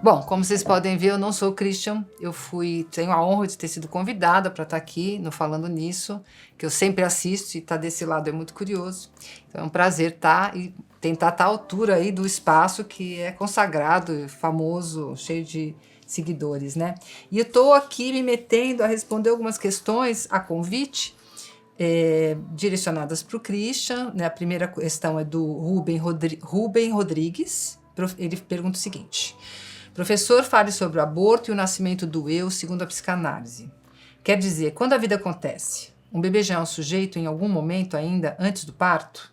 Bom, como vocês podem ver, eu não sou Christian. Tenho a honra de ter sido convidada para estar aqui no Falando Nisso, que eu sempre assisto e estar desse lado é muito curioso. Então é um prazer estar e tentar estar à altura aí do espaço que é consagrado, famoso, cheio de seguidores, né? E eu estou aqui me metendo a responder algumas questões a convite, direcionadas para o Christian, né? A primeira questão é do Rubem Rodrigues. Ele pergunta o seguinte: professor, fale sobre o aborto e o nascimento do eu segundo a psicanálise. Quer dizer, quando a vida acontece, um bebê já é um sujeito em algum momento ainda antes do parto?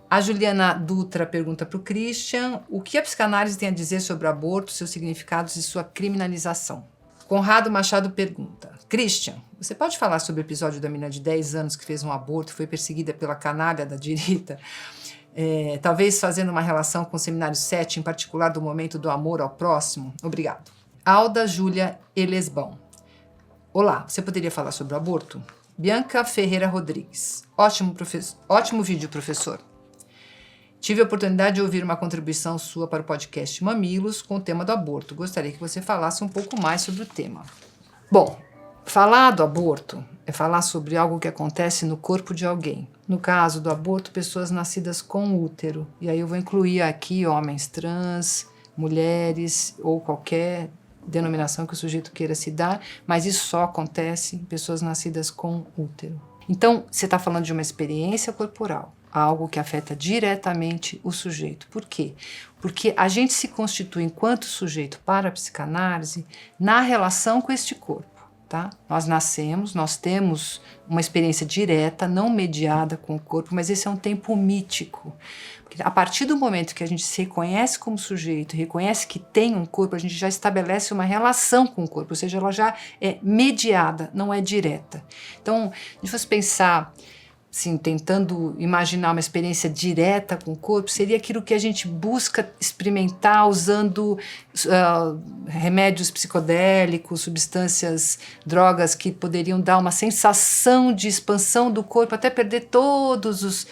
A Juliana Dutra pergunta para o Christian o que a psicanálise tem a dizer sobre o aborto, seus significados e sua criminalização. Conrado Machado pergunta: Christian, você pode falar sobre o episódio da menina de 10 anos que fez um aborto e foi perseguida pela canalha da direita? Talvez fazendo uma relação com o Seminário 7, em particular do momento do amor ao próximo? Obrigado. Alda Júlia Elesbão. Olá, você poderia falar sobre o aborto? Bianca Ferreira Rodrigues. Ótimo vídeo, professor. Tive a oportunidade de ouvir uma contribuição sua para o podcast Mamilos com o tema do aborto. Gostaria que você falasse um pouco mais sobre o tema. Bom, falar do aborto é falar sobre algo que acontece no corpo de alguém. No caso do aborto, pessoas nascidas com útero. E aí eu vou incluir aqui homens trans, mulheres ou qualquer denominação que o sujeito queira se dar, mas isso só acontece em pessoas nascidas com útero. Então, você está falando de uma experiência corporal, algo que afeta diretamente o sujeito. Por quê? Porque a gente se constitui enquanto sujeito para a psicanálise na relação com este corpo. Tá? Nós nascemos, nós temos uma experiência direta, não mediada com o corpo, mas esse é um tempo mítico. Porque a partir do momento que a gente se reconhece como sujeito, reconhece que tem um corpo, a gente já estabelece uma relação com o corpo, ou seja, ela já é mediada, não é direta. Então, se a gente fosse pensar, assim, tentando imaginar uma experiência direta com o corpo, seria aquilo que a gente busca experimentar usando remédios psicodélicos, substâncias, drogas que poderiam dar uma sensação de expansão do corpo até perder todos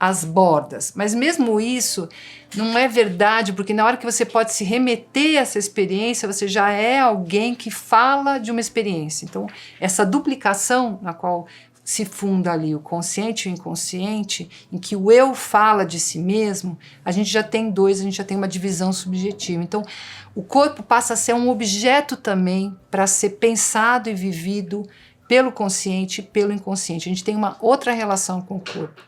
as bordas. Mas mesmo isso não é verdade, porque na hora que você pode se remeter a essa experiência, você já é alguém que fala de uma experiência. Então, essa duplicação na qual se funda ali o consciente e o inconsciente, em que o eu fala de si mesmo, a gente já tem dois, a gente já tem uma divisão subjetiva. Então, o corpo passa a ser um objeto também para ser pensado e vivido pelo consciente e pelo inconsciente. A gente tem uma outra relação com o corpo.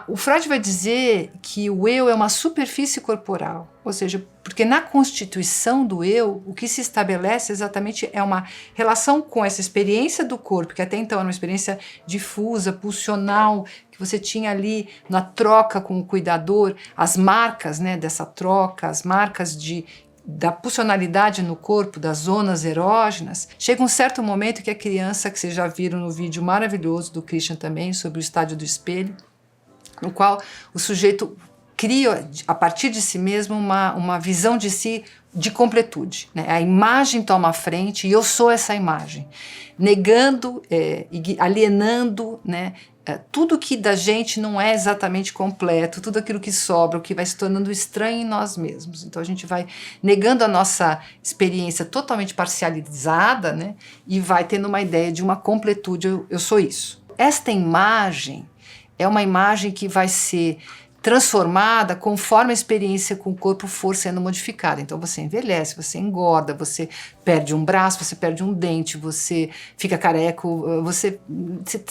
O Freud vai dizer que o eu é uma superfície corporal, ou seja, porque na constituição do eu, o que se estabelece exatamente é uma relação com essa experiência do corpo, que até então era uma experiência difusa, pulsional, que você tinha ali na troca com o cuidador, as marcas, né, dessa troca, as marcas da pulsionalidade no corpo, das zonas erógenas. Chega um certo momento que a criança, que vocês já viram no vídeo maravilhoso do Christian também, sobre o estádio do espelho, no qual o sujeito cria, a partir de si mesmo, uma visão de si de completude, né? A imagem toma a frente e eu sou essa imagem, negando, alienando, né? Tudo que da gente não é exatamente completo, tudo aquilo que sobra, o que vai se tornando estranho em nós mesmos. Então a gente vai negando a nossa experiência totalmente parcializada, né? E vai tendo uma ideia de uma completude, eu sou isso. Esta imagem é uma imagem que vai ser transformada conforme a experiência com o corpo for sendo modificada. Então você envelhece, você engorda, você perde um braço, você perde um dente, você fica careco, você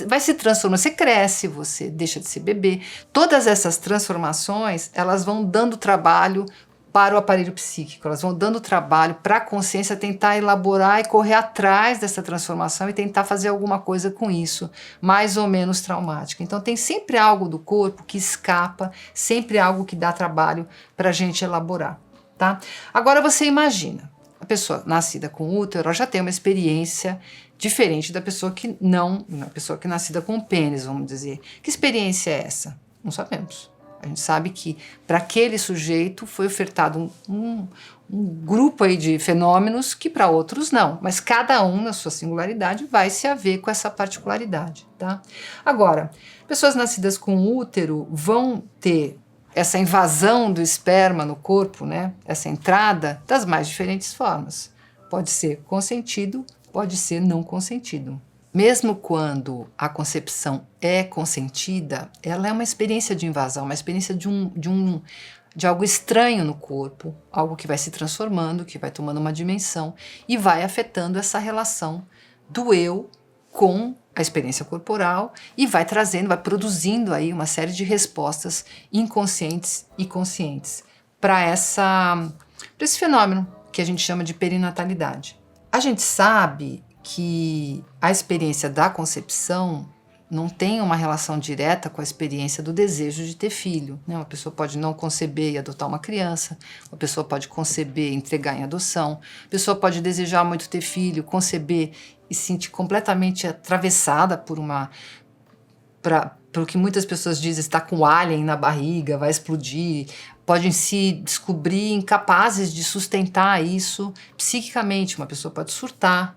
vai se transformando, você cresce, você deixa de ser bebê. Todas essas transformações, elas vão dando trabalho para o aparelho psíquico, elas vão dando trabalho para a consciência tentar elaborar e correr atrás dessa transformação e tentar fazer alguma coisa com isso, mais ou menos traumática. Então tem sempre algo do corpo que escapa, sempre algo que dá trabalho para a gente elaborar, tá? Agora você imagina, a pessoa nascida com útero, ela já tem uma experiência diferente da pessoa que não, a pessoa que é nascida com pênis, vamos dizer. Que experiência é essa? Não sabemos. A gente sabe que para aquele sujeito foi ofertado um grupo aí de fenômenos que para outros não, mas cada um na sua singularidade vai se haver com essa particularidade, tá? Agora, pessoas nascidas com útero vão ter essa invasão do esperma no corpo, né? Essa entrada, das mais diferentes formas. Pode ser consentido, pode ser não consentido. Mesmo quando a concepção é consentida, ela é uma experiência de invasão, uma experiência de algo estranho no corpo, algo que vai se transformando, que vai tomando uma dimensão e vai afetando essa relação do eu com a experiência corporal e vai trazendo, vai produzindo aí uma série de respostas inconscientes e conscientes para esse fenômeno que a gente chama de perinatalidade. A gente sabe que a experiência da concepção não tem uma relação direta com a experiência do desejo de ter filho, né? Uma pessoa pode não conceber e adotar uma criança, uma pessoa pode conceber e entregar em adoção, uma pessoa pode desejar muito ter filho, conceber e se sentir completamente atravessada por o que muitas pessoas dizem, está com alien na barriga, vai explodir, podem se descobrir incapazes de sustentar isso psiquicamente, uma pessoa pode surtar,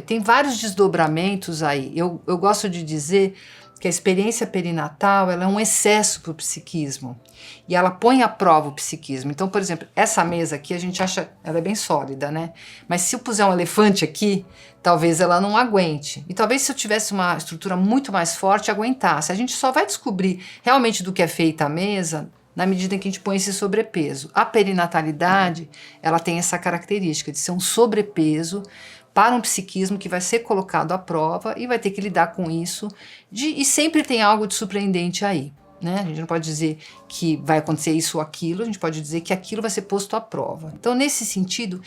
tem vários desdobramentos aí. Eu gosto de dizer que a experiência perinatal ela é um excesso para o psiquismo e ela põe à prova o psiquismo. Então, por exemplo, essa mesa aqui a gente acha, ela é bem sólida, né? Mas se eu puser um elefante aqui, talvez ela não aguente. E talvez se eu tivesse uma estrutura muito mais forte, aguentasse. A gente só vai descobrir realmente do que é feita a mesa na medida em que a gente põe esse sobrepeso. A perinatalidade, ela tem essa característica de ser um sobrepeso para um psiquismo que vai ser colocado à prova e vai ter que lidar com isso, e sempre tem algo de surpreendente aí, né? A gente não pode dizer que vai acontecer isso ou aquilo, a gente pode dizer que aquilo vai ser posto à prova. Então, nesse sentido,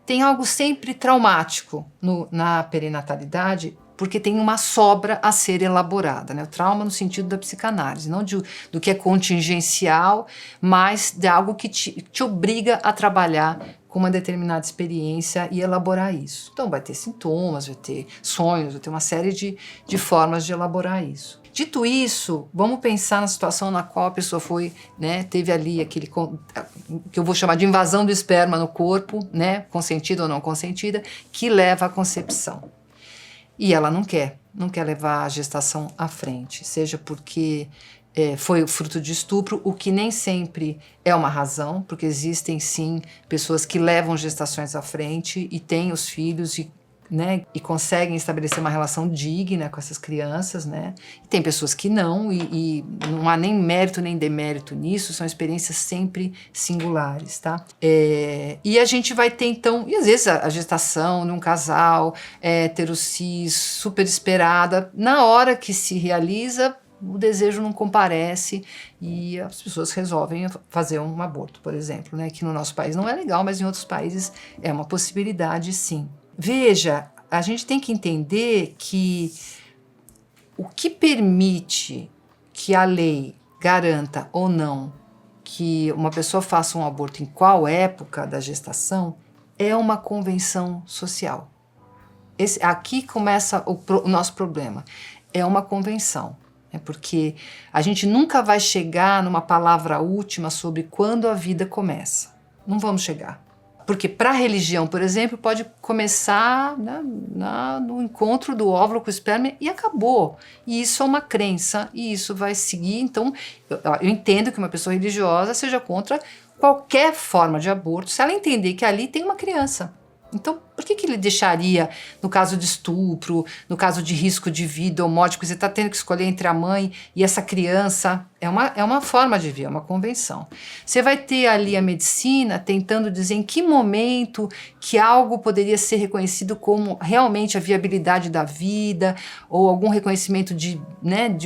tem algo sempre traumático na perinatalidade, porque tem uma sobra a ser elaborada, né? O trauma no sentido da psicanálise, não do que é contingencial, mas de algo que te obriga a trabalhar com uma determinada experiência e elaborar isso. Então vai ter sintomas, vai ter sonhos, vai ter uma série de formas de elaborar isso. Dito isso, vamos pensar na situação na qual a pessoa foi, né, teve ali aquele que eu vou chamar de invasão do esperma no corpo, né, consentida ou não consentida, que leva à concepção. E ela não quer levar a gestação à frente, seja porque foi fruto de estupro, o que nem sempre é uma razão, porque existem sim pessoas que levam gestações à frente e têm os filhos e conseguem estabelecer uma relação digna com essas crianças, né? E tem pessoas que não, e não há nem mérito nem demérito nisso, são experiências sempre singulares, tá? E a gente vai ter então, e às vezes a gestação de um casal heterocis, super esperada, na hora que se realiza, o desejo não comparece e as pessoas resolvem fazer um aborto, por exemplo, né? Que no nosso país não é legal, mas em outros países é uma possibilidade, sim. Veja, a gente tem que entender que o que permite que a lei garanta ou não que uma pessoa faça um aborto em qual época da gestação é uma convenção social. Aqui começa o nosso problema. É uma convenção. Porque a gente nunca vai chegar numa palavra última sobre quando a vida começa. Não vamos chegar. Porque para a religião, por exemplo, pode começar no encontro do óvulo com o esperma e acabou. E isso é uma crença e isso vai seguir. Então, eu entendo que uma pessoa religiosa seja contra qualquer forma de aborto se ela entender que ali tem uma criança. Então, por que ele deixaria, no caso de estupro, no caso de risco de vida ou morte, porque você está tendo que escolher entre a mãe e essa criança? É uma forma de ver, é uma convenção. Você vai ter ali a medicina tentando dizer em que momento que algo poderia ser reconhecido como realmente a viabilidade da vida, ou algum reconhecimento de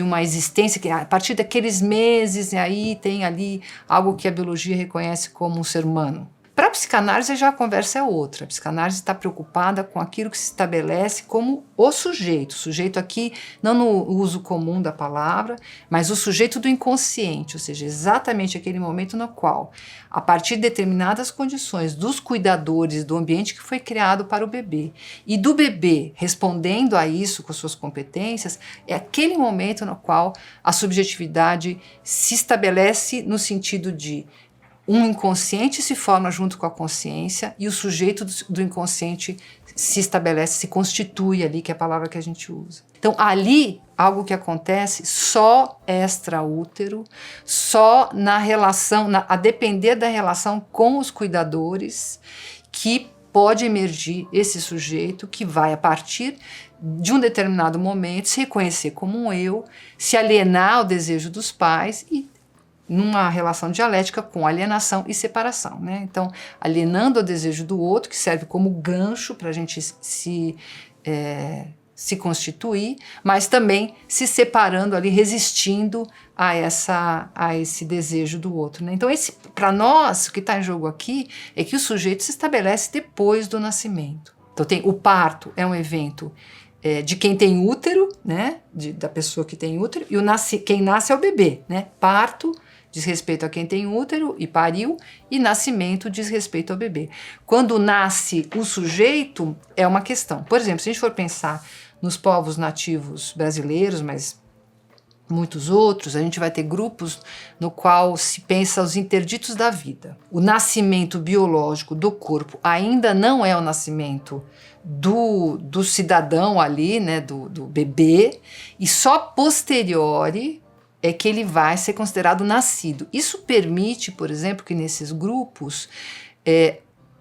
uma existência, que a partir daqueles meses, aí tem ali algo que a biologia reconhece como um ser humano. Para a psicanálise já a conversa é outra. A psicanálise está preocupada com aquilo que se estabelece como o sujeito. O sujeito aqui, não no uso comum da palavra, mas o sujeito do inconsciente, ou seja, exatamente aquele momento no qual, a partir de determinadas condições dos cuidadores do ambiente que foi criado para o bebê e do bebê respondendo a isso com suas competências, é aquele momento no qual a subjetividade se estabelece no sentido de um inconsciente se forma junto com a consciência e o sujeito do inconsciente se estabelece, se constitui ali, que é a palavra que a gente usa. Então, ali, algo que acontece só extraútero, só na relação, a depender da relação com os cuidadores, que pode emergir esse sujeito que vai, a partir de um determinado momento, se reconhecer como um eu, se alienar ao desejo dos pais e numa relação dialética com alienação e separação, né? Então, alienando o desejo do outro, que serve como gancho para a gente se constituir, mas também se separando ali, resistindo a esse desejo do outro, né? Então, para nós, o que está em jogo aqui é que o sujeito se estabelece depois do nascimento. Então, o parto é um evento de quem tem útero, né? Da pessoa que tem útero, e quem nasce é o bebê, né? Parto diz respeito a quem tem útero e pariu, e nascimento diz respeito ao bebê. Quando nasce o sujeito, é uma questão. Por exemplo, se a gente for pensar nos povos nativos brasileiros, mas muitos outros, a gente vai ter grupos no qual se pensa os interditos da vida. O nascimento biológico do corpo ainda não é o nascimento do cidadão ali, né, do bebê, e só posteriori é que ele vai ser considerado nascido. Isso permite, por exemplo, que nesses grupos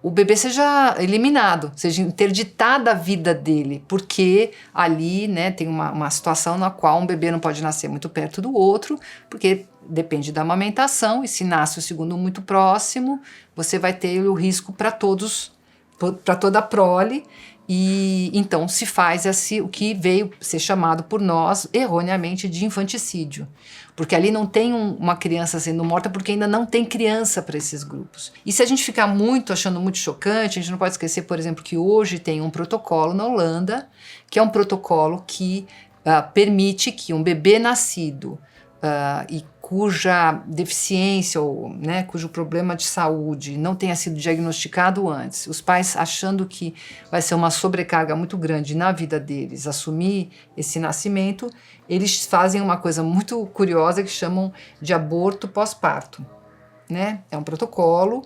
o bebê seja eliminado, seja interditada a vida dele, porque ali, né, tem uma situação na qual um bebê não pode nascer muito perto do outro, porque depende da amamentação, e se nasce o segundo muito próximo, você vai ter o risco para toda a prole. E então se faz o que veio ser chamado por nós erroneamente de infanticídio, porque ali não tem uma criança sendo morta, porque ainda não tem criança para esses grupos. E se a gente ficar achando muito chocante, a gente não pode esquecer, por exemplo, que hoje tem um protocolo na Holanda, que é um protocolo que permite que um bebê nascido e cuja deficiência ou, né, cujo problema de saúde não tenha sido diagnosticado antes, os pais achando que vai ser uma sobrecarga muito grande na vida deles assumir esse nascimento, eles fazem uma coisa muito curiosa que chamam de aborto pós-parto, né? É um protocolo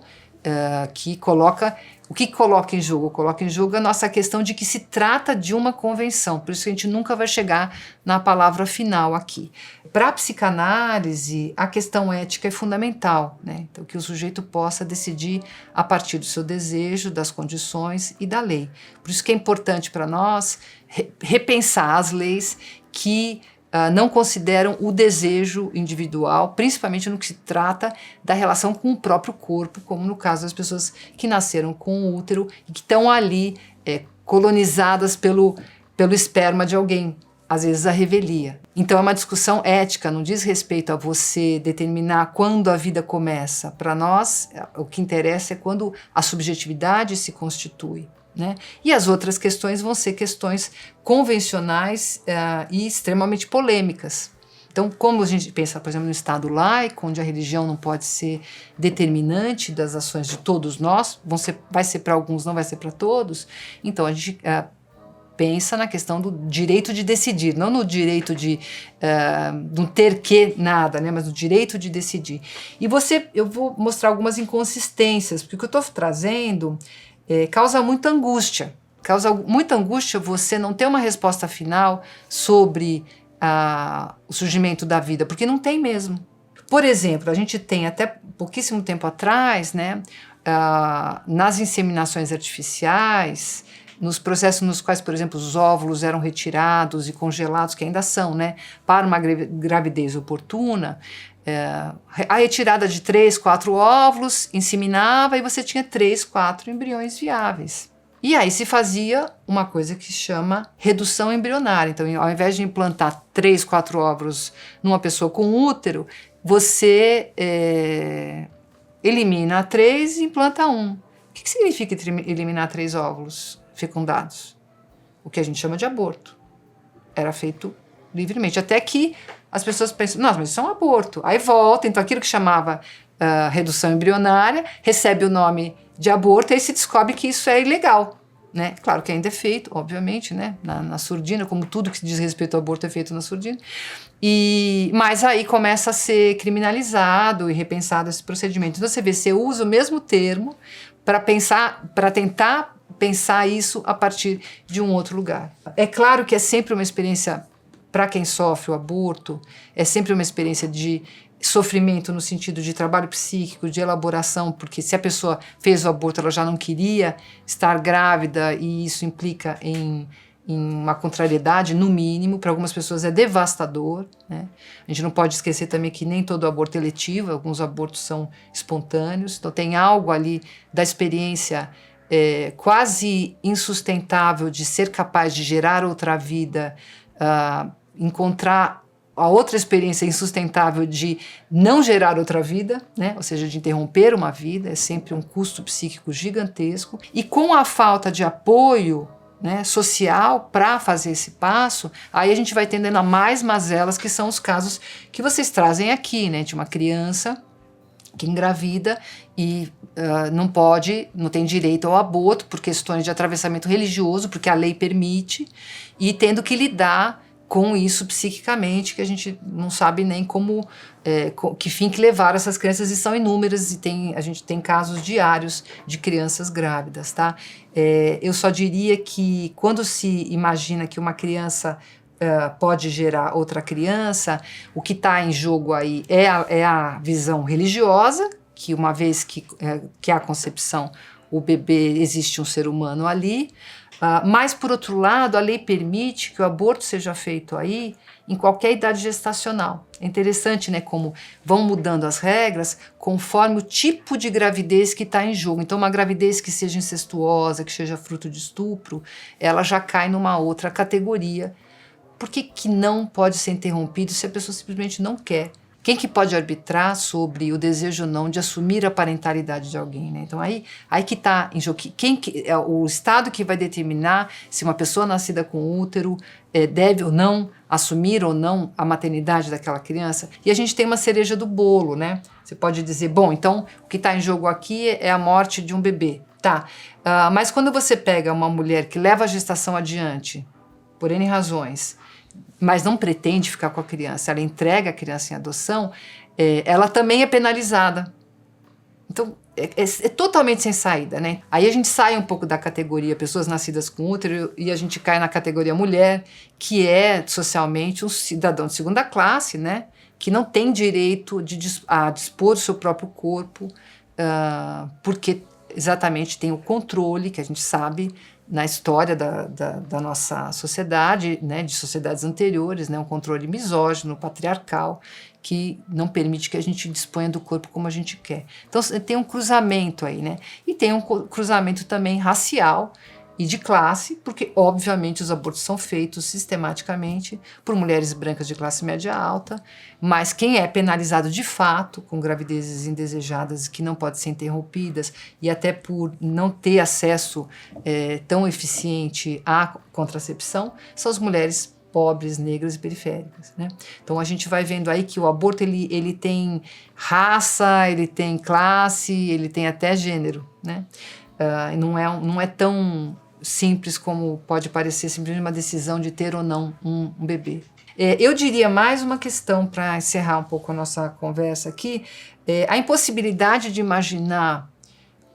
que coloca... O que coloca em jogo? Coloca em jogo a nossa questão de que se trata de uma convenção, por isso que a gente nunca vai chegar na palavra final aqui. Para a psicanálise, a questão ética é fundamental, né? Então, que o sujeito possa decidir a partir do seu desejo, das condições e da lei. Por isso que é importante para nós repensar as leis que não consideram o desejo individual, principalmente no que se trata da relação com o próprio corpo, como no caso das pessoas que nasceram com o útero e que estão ali colonizadas pelo esperma de alguém, às vezes a revelia. Então é uma discussão ética, não diz respeito a você determinar quando a vida começa. Para nós, o que interessa é quando a subjetividade se constitui, né? E as outras questões vão ser questões convencionais e extremamente polêmicas. Então, como a gente pensa, por exemplo, no Estado laico, onde a religião não pode ser determinante das ações de todos nós, vai ser para alguns, não vai ser para todos, então a gente pensa na questão do direito de decidir, não no direito de não ter que nada, né, mas no direito de decidir. E eu vou mostrar algumas inconsistências, porque o que eu estou trazendo causa muita angústia. Causa muita angústia você não ter uma resposta final sobre o surgimento da vida, porque não tem mesmo. Por exemplo, a gente tem até pouquíssimo tempo atrás, né, nas inseminações artificiais, nos processos nos quais, por exemplo, os óvulos eram retirados e congelados, que ainda são, né, para uma gravidez oportuna, a retirada de 3, 4 óvulos, inseminava e você tinha 3, 4 embriões viáveis. E aí se fazia uma coisa que se chama redução embrionária. Então, ao invés de implantar 3, 4 óvulos numa pessoa com útero, você elimina 3 e implanta 1. O que significa eliminar 3 óvulos fecundados? O que a gente chama de aborto. Era feito livremente, até que as pessoas pensam, nossa, mas isso é um aborto. Aí volta, então aquilo que chamava redução embrionária recebe o nome de aborto e aí se descobre que isso é ilegal. né? Claro que ainda é feito, obviamente, né? Na surdina, como tudo que diz respeito ao aborto é feito na surdina. Mas aí começa a ser criminalizado e repensado esse procedimento. Então você vê, você usa o mesmo termo para tentar pensar isso a partir de um outro lugar. É claro que é sempre uma experiência, para quem sofre o aborto, é sempre uma experiência de sofrimento no sentido de trabalho psíquico, de elaboração, porque se a pessoa fez o aborto, ela já não queria estar grávida e isso implica em uma contrariedade, no mínimo. Para algumas pessoas é devastador, né? A gente não pode esquecer também que nem todo aborto é eletivo, alguns abortos são espontâneos, então tem algo ali da experiência quase insustentável de ser capaz de gerar outra vida, encontrar a outra experiência insustentável de não gerar outra vida, né? Ou seja, de interromper uma vida, é sempre um custo psíquico gigantesco. E com a falta de apoio, né, social para fazer esse passo, aí a gente vai tendendo a mais mazelas, que são os casos que vocês trazem aqui, né, de uma criança que engravida e não tem direito ao aborto por questões de atravessamento religioso, porque a lei permite, e tendo que lidar com isso psiquicamente, que a gente não sabe nem como, que fim que levaram essas crianças, e são inúmeras, e a gente tem casos diários de crianças grávidas, tá? Eu só diria que quando se imagina que uma criança pode gerar outra criança, o que está em jogo aí é a visão religiosa, que uma vez que há concepção, o bebê, existe um ser humano ali. Mas, por outro lado, a lei permite que o aborto seja feito aí em qualquer idade gestacional. É interessante, né, como vão mudando as regras conforme o tipo de gravidez que está em jogo. Então, uma gravidez que seja incestuosa, que seja fruto de estupro, ela já cai numa outra categoria. Por que não pode ser interrompido se a pessoa simplesmente não quer? Quem que pode arbitrar sobre o desejo ou não de assumir a parentalidade de alguém, né? Então aí que está em jogo. É o Estado que vai determinar se uma pessoa nascida com útero deve ou não assumir ou não a maternidade daquela criança. E a gente tem uma cereja do bolo, né? Você pode dizer, bom, então o que está em jogo aqui é a morte de um bebê. Tá, mas quando você pega uma mulher que leva a gestação adiante, por N razões, mas não pretende ficar com a criança, ela entrega a criança em adoção, ela também é penalizada. Então, é totalmente sem saída, né? Aí a gente sai um pouco da categoria pessoas nascidas com útero e a gente cai na categoria mulher, que é socialmente um cidadão de segunda classe, né? Que não tem direito a dispor do seu próprio corpo, porque exatamente tem o controle, que a gente sabe, na história da nossa sociedade, né, de sociedades anteriores, né, um controle misógino, patriarcal, que não permite que a gente disponha do corpo como a gente quer. Então tem um cruzamento aí, né? E tem um cruzamento também racial e de classe, porque obviamente os abortos são feitos sistematicamente por mulheres brancas de classe média alta, mas quem é penalizado de fato com gravidezes indesejadas que não podem ser interrompidas e até por não ter acesso tão eficiente à contracepção são as mulheres pobres, negras e periféricas, né? Então a gente vai vendo aí que o aborto ele tem raça, ele tem classe, ele tem até gênero, né? Não é tão simples como pode parecer simplesmente uma decisão de ter ou não um bebê. Eu diria mais uma questão para encerrar um pouco a nossa conversa aqui, a impossibilidade de imaginar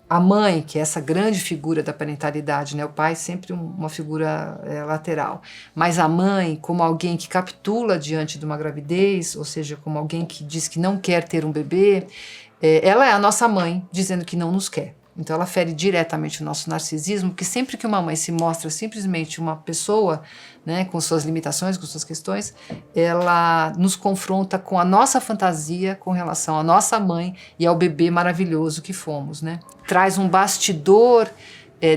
a mãe, que é essa grande figura da parentalidade, né? O pai sempre uma figura lateral, mas a mãe como alguém que capitula diante de uma gravidez, ou seja, como alguém que diz que não quer ter um bebê, ela é a nossa mãe dizendo que não nos quer. Então ela fere diretamente o nosso narcisismo, porque sempre que uma mãe se mostra simplesmente uma pessoa, né, com suas limitações, com suas questões, ela nos confronta com a nossa fantasia com relação à nossa mãe e ao bebê maravilhoso que fomos, né? Traz um bastidor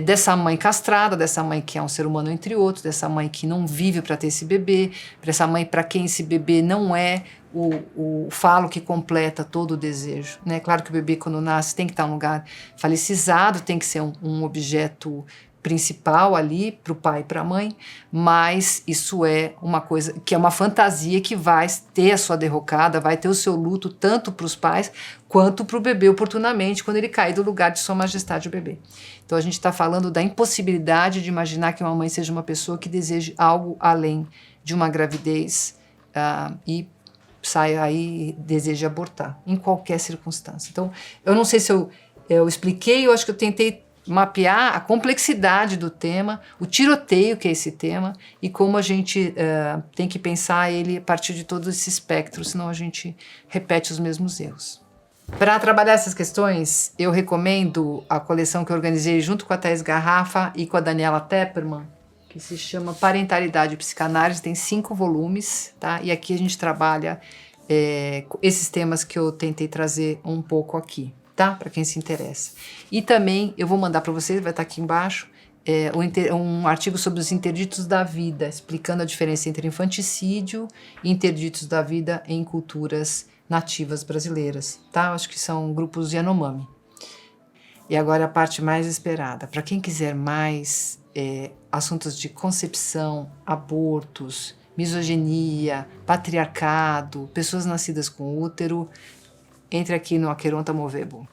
dessa mãe castrada, dessa mãe que é um ser humano entre outros, dessa mãe que não vive para ter esse bebê, dessa mãe para quem esse bebê não é o falo que completa todo o desejo, né? Claro que o bebê quando nasce tem que estar em um lugar falecizado, tem que ser um objeto principal ali para o pai e para a mãe, mas isso é uma coisa que é uma fantasia que vai ter a sua derrocada, vai ter o seu luto tanto para os pais quanto para o bebê oportunamente quando ele cair do lugar de Sua Majestade o bebê. Então a gente está falando da impossibilidade de imaginar que uma mãe seja uma pessoa que deseje algo além de uma gravidez e saia aí e deseje abortar, em qualquer circunstância. Então eu não sei se eu expliquei, eu acho que eu tentei mapear a complexidade do tema, o tiroteio que é esse tema e como a gente tem que pensar ele a partir de todo esse espectro, senão a gente repete os mesmos erros. Para trabalhar essas questões, eu recomendo a coleção que eu organizei junto com a Thais Garrafa e com a Daniela Tepperman, que se chama Parentalidade e Psicanálise, tem 5 volumes, tá? E aqui a gente trabalha esses temas que eu tentei trazer um pouco aqui. Tá? Para quem se interessa. E também eu vou mandar para vocês, vai estar aqui embaixo, um artigo sobre os interditos da vida, explicando a diferença entre infanticídio e interditos da vida em culturas nativas brasileiras. Tá? Eu acho que são grupos Yanomami. E agora a parte mais esperada. Para quem quiser mais assuntos de concepção, abortos, misoginia, patriarcado, pessoas nascidas com útero, entre aqui no Aqueronta Movebo.